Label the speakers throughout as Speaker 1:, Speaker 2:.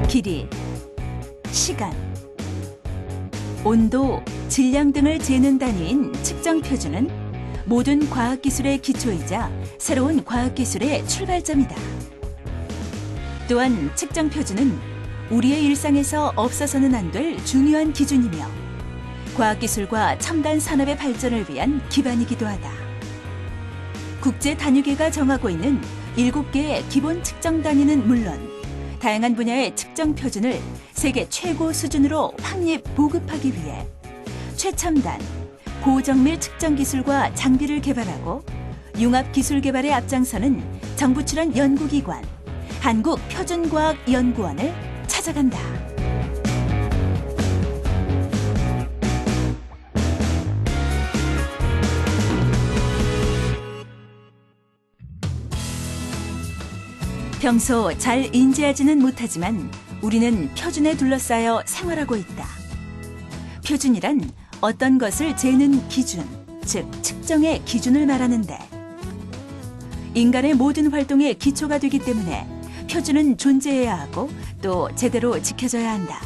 Speaker 1: 길이, 시간, 온도, 질량 등을 재는 단위인 측정 표준은 모든 과학기술의 기초이자 새로운 과학기술의 출발점이다. 또한 측정 표준은 우리의 일상에서 없어서는 안 될 중요한 기준이며 과학기술과 첨단 산업의 발전을 위한 기반이기도 하다. 국제단위계가 정하고 있는 7개의 기본 측정 단위는 물론 다양한 분야의 측정 표준을 세계 최고 수준으로 확립 보급하기 위해 최첨단, 고정밀 측정 기술과 장비를 개발하고 융합 기술 개발에 앞장서는 정부 출연 연구기관 한국표준과학연구원을 찾아간다. 평소 잘 인지하지는 못하지만 우리는 표준에 둘러싸여 생활하고 있다. 표준이란 어떤 것을 재는 기준, 즉 측정의 기준을 말하는데 인간의 모든 활동의 기초가 되기 때문에 표준은 존재해야 하고 또 제대로 지켜져야 한다.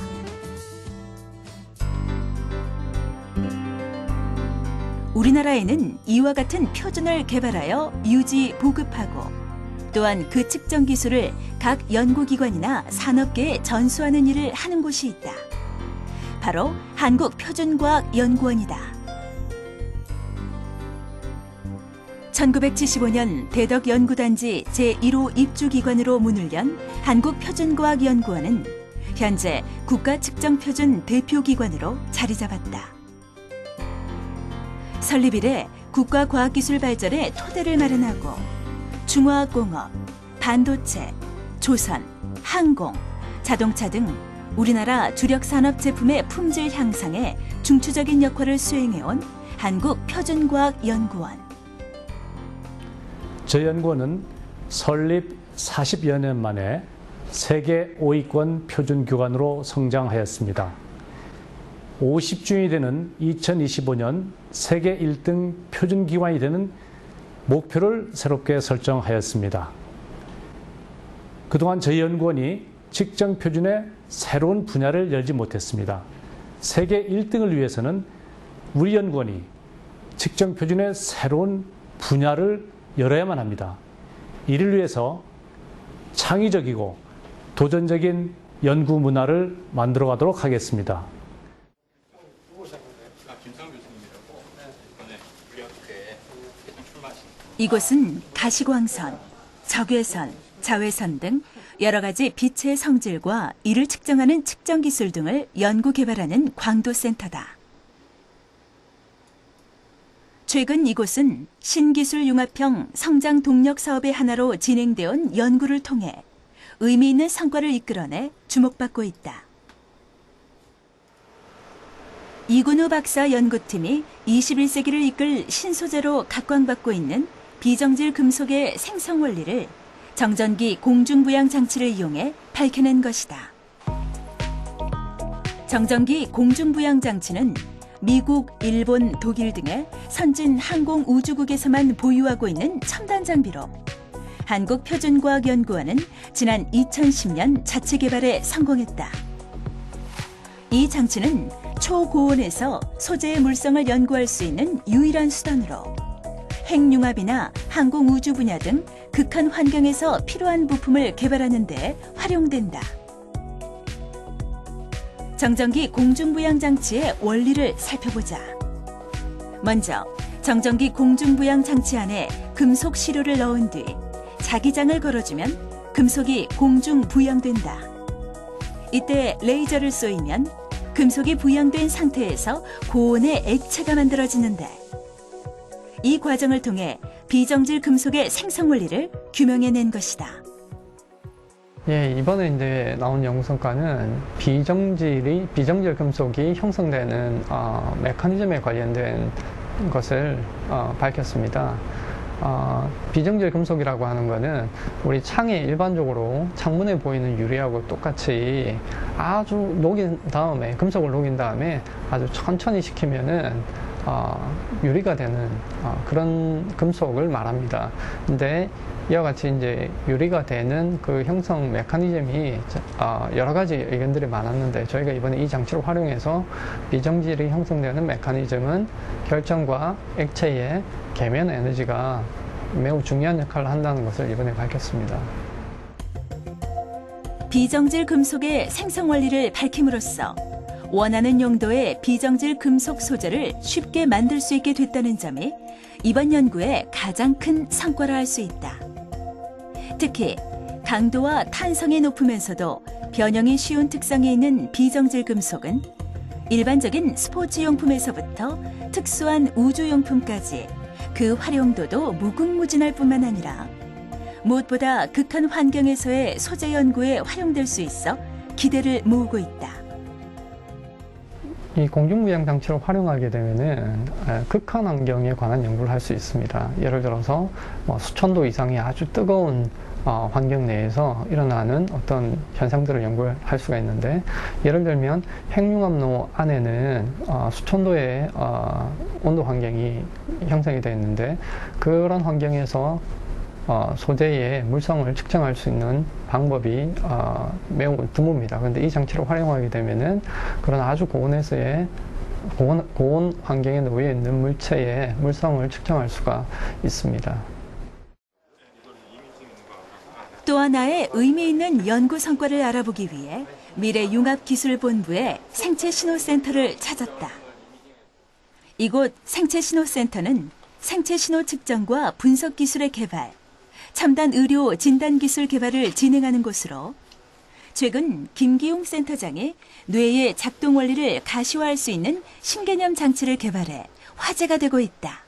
Speaker 1: 우리나라에는 이와 같은 표준을 개발하여 유지, 보급하고 또한 그 측정 기술을 각 연구기관이나 산업계에 전수하는 일을 하는 곳이 있다. 바로 한국표준과학연구원이다. 1975년 대덕연구단지 제1호 입주기관으로 문을 연 한국표준과학연구원은 현재 국가측정표준 대표기관으로 자리 잡았다. 설립 이래 국가과학기술 발전의 토대를 마련하고 중화학공업, 반도체, 조선, 항공, 자동차 등 우리나라 주력 산업 제품의 품질 향상에 중추적인 역할을 수행해온 한국표준과학연구원.
Speaker 2: 저희 연구원은 설립 40여 년 만에 세계 5위권 표준기관으로 성장하였습니다. 50주년이 되는 2025년 세계 1등 표준기관이 되는 목표를 새롭게 설정하였습니다. 그동안 저희 연구원이 측정 표준의 새로운 분야를 열지 못했습니다. 세계 1등을 위해서는 우리 연구원이 측정 표준의 새로운 분야를 열어야만 합니다. 이를 위해서 창의적이고 도전적인 연구 문화를 만들어 가도록 하겠습니다.
Speaker 1: 이곳은 가시광선, 적외선, 자외선 등 여러 가지 빛의 성질과 이를 측정하는 측정 기술 등을 연구 개발하는 광도센터다. 최근 이곳은 신기술 융합형 성장 동력 사업의 하나로 진행되어 온 연구를 통해 의미 있는 성과를 이끌어내 주목받고 있다. 이근우 박사 연구팀이 21세기를 이끌 신소재로 각광받고 있는 비정질 금속의 생성 원리를 정전기 공중부양 장치를 이용해 밝혀낸 것이다. 정전기 공중부양 장치는 미국, 일본, 독일 등의 선진 항공 우주국에서만 보유하고 있는 첨단 장비로 한국표준과학연구원은 지난 2010년 자체 개발에 성공했다. 이 장치는 초고온에서 소재의 물성을 연구할 수 있는 유일한 수단으로 핵융합이나 항공우주 분야 등 극한 환경에서 필요한 부품을 개발하는 데 활용된다. 정전기 공중부양 장치의 원리를 살펴보자. 먼저 정전기 공중부양 장치 안에 금속 시료를 넣은 뒤 자기장을 걸어주면 금속이 공중부양된다. 이때 레이저를 쏘이면 금속이 부양된 상태에서 고온의 액체가 만들어지는데 이 과정을 통해 비정질 금속의 생성 원리를 규명해낸 것이다.
Speaker 3: 예, 이번에 이제 나온 연구 성과는 비정질 금속이 형성되는 메커니즘에 관련된 것을 밝혔습니다. 비정질 금속이라고 하는 것은 우리 창에 일반적으로 창문에 보이는 유리하고 똑같이 아주 녹인 다음에 금속을 녹인 다음에 아주 천천히 식히면은 유리가 되는 그런 금속을 말합니다. 근데 이와 같이 이제 유리가 되는 그 형성 메커니즘이 여러 가지 의견들이 많았는데, 저희가 이번에 이 장치를 활용해서 비정질이 형성되는 메커니즘은 결정과 액체의 계면 에너지가 매우 중요한 역할을 한다는 것을 이번에 밝혔습니다.
Speaker 1: 비정질 금속의 생성 원리를 밝힘으로써 원하는 용도의 비정질 금속 소재를 쉽게 만들 수 있게 됐다는 점이 이번 연구의 가장 큰 성과라 할 수 있다. 특히 강도와 탄성이 높으면서도 변형이 쉬운 특성이 있는 비정질 금속은 일반적인 스포츠용품에서부터 특수한 우주용품까지 그 활용도도 무궁무진할 뿐만 아니라 무엇보다 극한 환경에서의 소재 연구에 활용될 수 있어 기대를 모으고 있다.
Speaker 3: 이 공중부양 장치를 활용하게 되면은 극한 환경에 관한 연구를 할 수 있습니다. 예를 들어서 수천도 이상의 아주 뜨거운 환경 내에서 일어나는 어떤 현상들을 연구할 수가 있는데, 예를 들면 핵융합로 안에는 수천도의 온도 환경이 형성이 되어 있는데, 그런 환경에서 소재의 물성을 측정할 수 있는 방법이 매우 드뭅니다. 그런데 이 장치를 활용하게 되면은 그런 아주 고온에서의 고온 환경에 놓여 있는 물체의 물성을 측정할 수가 있습니다.
Speaker 1: 또 하나의 의미 있는 연구 성과를 알아보기 위해 미래융합기술본부의 생체신호센터를 찾았다. 이곳 생체신호센터는 생체신호 측정과 분석 기술의 개발, 첨단 의료 진단 기술 개발을 진행하는 곳으로 최근 김기용 센터장이 뇌의 작동 원리를 가시화할 수 있는 신개념 장치를 개발해 화제가 되고 있다.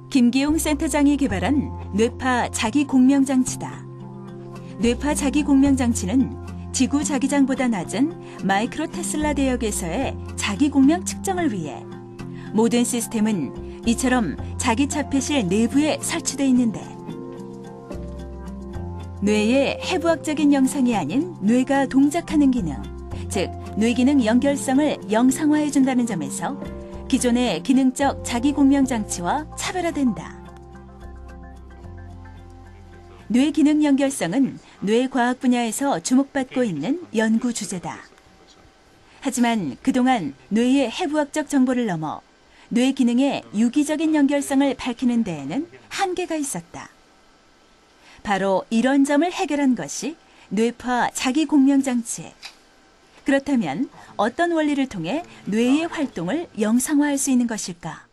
Speaker 1: 김기용 센터장이 개발한 뇌파 자기공명장치다. 뇌파 자기공명장치는 지구 자기장보다 낮은 마이크로 테슬라 대역에서의 자기공명 측정을 위해 모든 시스템은 이처럼 자기 차폐실 내부에 설치되어 있는데, 뇌의 해부학적인 영상이 아닌 뇌가 동작하는 기능, 즉 뇌기능 연결성을 영상화해준다는 점에서 기존의 기능적 자기공명장치와 차별화된다. 뇌기능 연결성은 뇌과학 분야에서 주목받고 있는 연구 주제다. 하지만 그동안 뇌의 해부학적 정보를 넘어 뇌 기능의 유기적인 연결성을 밝히는 데에는 한계가 있었다. 바로 이런 점을 해결한 것이 뇌파 자기공명장치. 그렇다면 어떤 원리를 통해 뇌의 활동을 영상화할 수 있는 것일까?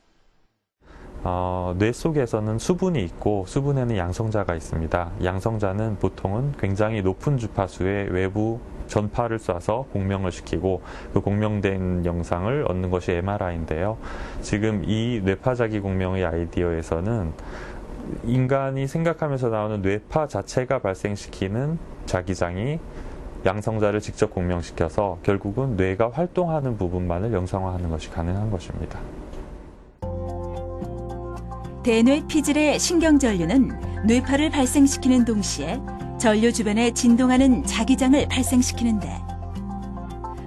Speaker 4: 뇌 속에서는 수분이 있고 수분에는 양성자가 있습니다. 양성자는 보통은 굉장히 높은 주파수의 외부 전파를 쏴서 공명을 시키고 그 공명된 영상을 얻는 것이 MRI인데요. 지금 이 뇌파 자기공명의 아이디어에서는 인간이 생각하면서 나오는 뇌파 자체가 발생시키는 자기장이 양성자를 직접 공명시켜서 결국은 뇌가 활동하는 부분만을 영상화하는 것이 가능한 것입니다.
Speaker 1: 대뇌 피질의 신경전류는 뇌파를 발생시키는 동시에 전류 주변에 진동하는 자기장을 발생시키는데,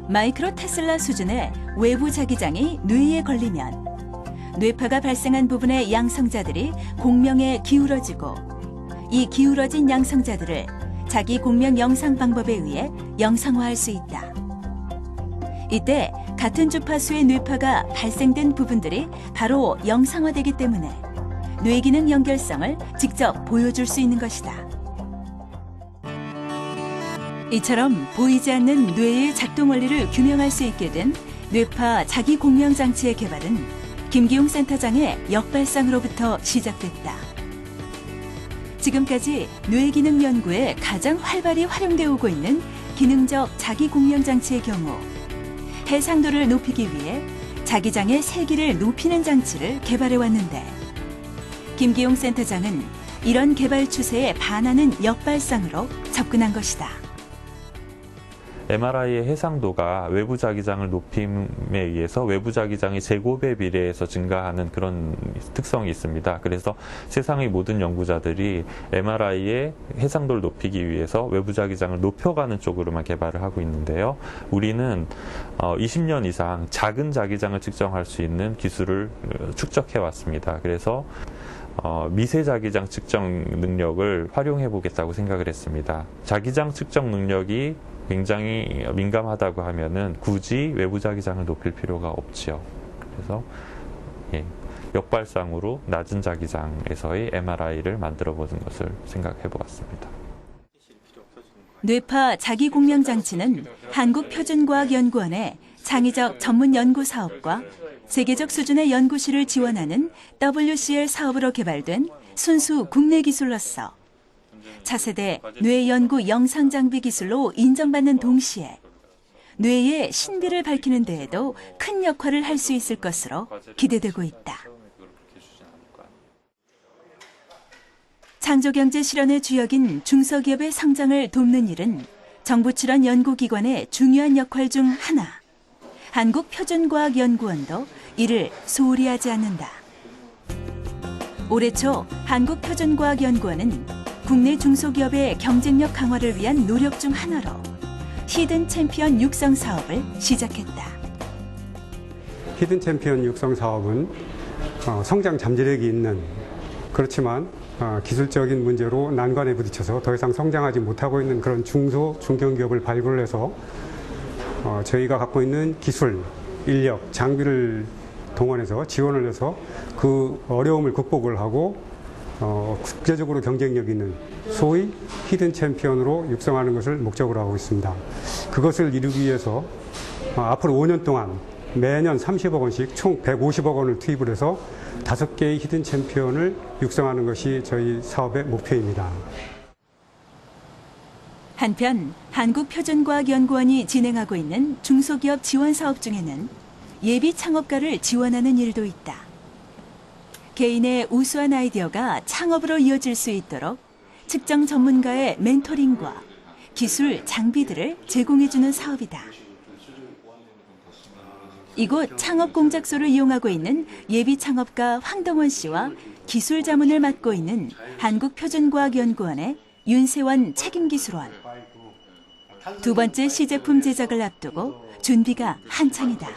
Speaker 1: 마이크로 테슬라 수준의 외부 자기장이 뇌에 걸리면 뇌파가 발생한 부분의 양성자들이 공명에 기울어지고, 이 기울어진 양성자들을 자기 공명 영상 방법에 의해 영상화할 수 있다. 이때 같은 주파수의 뇌파가 발생된 부분들이 바로 영상화되기 때문에 뇌기능 연결성을 직접 보여줄 수 있는 것이다. 이처럼 보이지 않는 뇌의 작동 원리를 규명할 수 있게 된 뇌파 자기공명장치의 개발은 김기용 센터장의 역발상으로부터 시작됐다. 지금까지 뇌기능 연구에 가장 활발히 활용되어 오고 있는 기능적 자기공명장치의 경우, 해상도를 높이기 위해 자기장의 세기를 높이는 장치를 개발해왔는데, 김기용 센터장은 이런 개발 추세에 반하는 역발상으로 접근한 것이다.
Speaker 4: MRI의 해상도가 외부 자기장을 높임에 의해서 외부 자기장이 제곱에 비례해서 증가하는 그런 특성이 있습니다. 그래서 세상의 모든 연구자들이 MRI의 해상도를 높이기 위해서 외부 자기장을 높여가는 쪽으로만 개발을 하고 있는데요. 우리는 20년 이상 작은 자기장을 측정할 수 있는 기술을 축적해 왔습니다. 그래서 미세 자기장 측정 능력을 활용해 보겠다고 생각을 했습니다. 자기장 측정 능력이 굉장히 민감하다고 하면은 굳이 외부 자기장을 높일 필요가 없지요. 그래서 역발상으로 낮은 자기장에서의 MRI를 만들어 보는 것을 생각해 보았습니다.
Speaker 1: 뇌파 자기공명장치는 한국표준과학연구원의 창의적 전문 연구 사업과 세계적 수준의 연구실을 지원하는 WCL 사업으로 개발된 순수 국내 기술로서 차세대 뇌 연구 영상 장비 기술로 인정받는 동시에 뇌의 신비를 밝히는 데에도 큰 역할을 할 수 있을 것으로 기대되고 있다. 창조경제 실현의 주역인 중소기업의 성장을 돕는 일은 정부 출원 연구기관의 중요한 역할 중 하나. 한국표준과학연구원도 이를 소홀히 하지 않는다. 올해 초 한국표준과학연구원은 국내 중소기업의 경쟁력 강화를 위한 노력 중 하나로 히든 챔피언 육성 사업을 시작했다.
Speaker 5: 히든 챔피언 육성 사업은 성장 잠재력이 있는, 그렇지만 기술적인 문제로 난관에 부딪혀서 더 이상 성장하지 못하고 있는 그런 중소, 중견기업을 발굴해서 저희가 갖고 있는 기술, 인력, 장비를 동원해서 지원을 해서 그 어려움을 극복을 하고 국제적으로 경쟁력 있는 소위 히든 챔피언으로 육성하는 것을 목적으로 하고 있습니다. 그것을 이루기 위해서 앞으로 5년 동안 매년 30억 원씩 총 150억 원을 투입을 해서 5개의 히든 챔피언을 육성하는 것이 저희 사업의 목표입니다.
Speaker 1: 한편 한국표준과학연구원이 진행하고 있는 중소기업 지원 사업 중에는 예비 창업가를 지원하는 일도 있다. 개인의 우수한 아이디어가 창업으로 이어질 수 있도록 측정 전문가의 멘토링과 기술, 장비들을 제공해주는 사업이다. 이곳 창업공작소를 이용하고 있는 예비 창업가 황동원 씨와 기술 자문을 맡고 있는 한국표준과학연구원의 윤세원 책임기술원. 두 번째 시제품 제작을 앞두고 준비가 한창이다.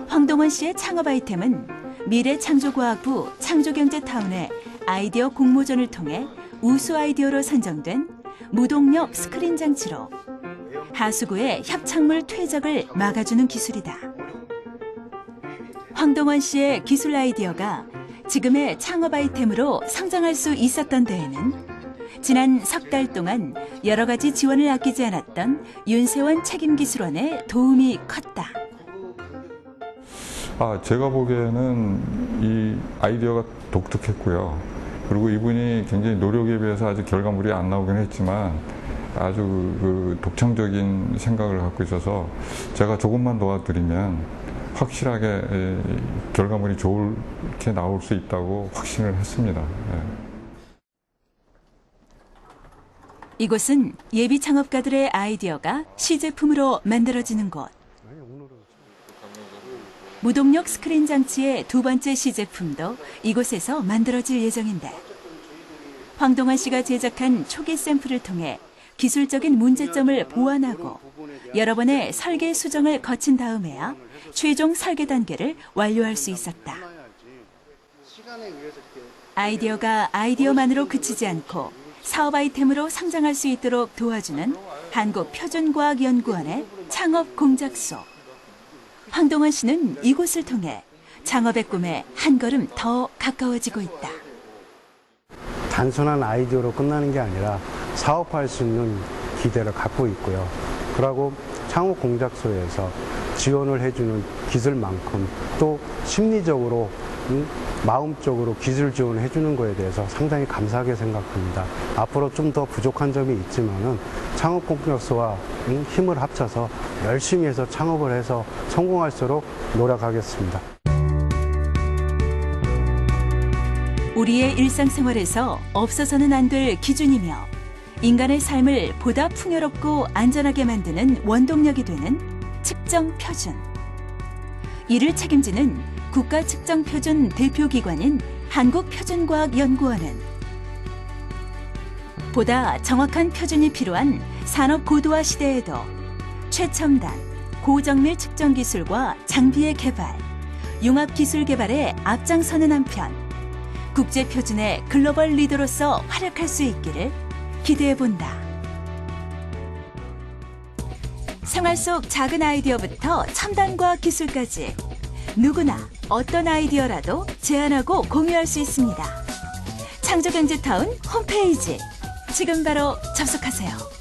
Speaker 1: 황동원 씨의 창업 아이템은 미래창조과학부 창조경제타운의 아이디어 공모전을 통해 우수 아이디어로 선정된 무동력 스크린 장치로 하수구의 협착물 퇴적을 막아주는 기술이다. 황동원 씨의 기술 아이디어가 지금의 창업 아이템으로 성장할 수 있었던 데에는 지난 석 달 동안 여러 가지 지원을 아끼지 않았던 윤세원 책임기술원의 도움이 컸다.
Speaker 6: 제가 보기에는 이 아이디어가 독특했고요. 그리고 이분이 굉장히 노력에 비해서 아직 결과물이 안 나오긴 했지만 아주 그 독창적인 생각을 갖고 있어서 제가 조금만 도와드리면 확실하게 결과물이 좋게 나올 수 있다고 확신을 했습니다.
Speaker 1: 이곳은 예비 창업가들의 아이디어가 시제품으로 만들어지는 곳. 무동력 스크린 장치의 두 번째 시제품도 이곳에서 만들어질 예정인데 황동원 씨가 제작한 초기 샘플을 통해 기술적인 문제점을 보완하고 여러 번의 설계 수정을 거친 다음에야 최종 설계 단계를 완료할 수 있었다. 아이디어가 아이디어만으로 그치지 않고 사업 아이템으로 성장할 수 있도록 도와주는 한국표준과학연구원의 창업공작소. 황동원 씨는 이곳을 통해 창업의 꿈에 한 걸음 더 가까워지고 있다.
Speaker 7: 단순한 아이디어로 끝나는 게 아니라 사업할 수 있는 기대를 갖고 있고요. 그리고 창업공작소에서 지원을 해주는 기술만큼 또 심리적으로 마음적으로 기술 지원을 해주는 거에 대해서 상당히 감사하게 생각합니다. 앞으로 좀 더 부족한 점이 있지만은 창업공작소와 힘을 합쳐서 열심히 해서 창업을 해서 성공할수록 노력하겠습니다.
Speaker 1: 우리의 일상생활에서 없어서는 안 될 기준이며 인간의 삶을 보다 풍요롭고 안전하게 만드는 원동력이 되는 측정 표준. 이를 책임지는 국가측정표준 대표기관인 한국표준과학연구원은 보다 정확한 표준이 필요한 산업 고도화 시대에도 최첨단, 고정밀 측정 기술과 장비의 개발, 융합 기술 개발에 앞장서는 한편 국제 표준의 글로벌 리더로서 활약할 수 있기를 기대해 본다. 생활 속 작은 아이디어부터 첨단과 기술까지 누구나 어떤 아이디어라도 제안하고 공유할 수 있습니다. 창조경제타운 홈페이지 지금 바로 접속하세요.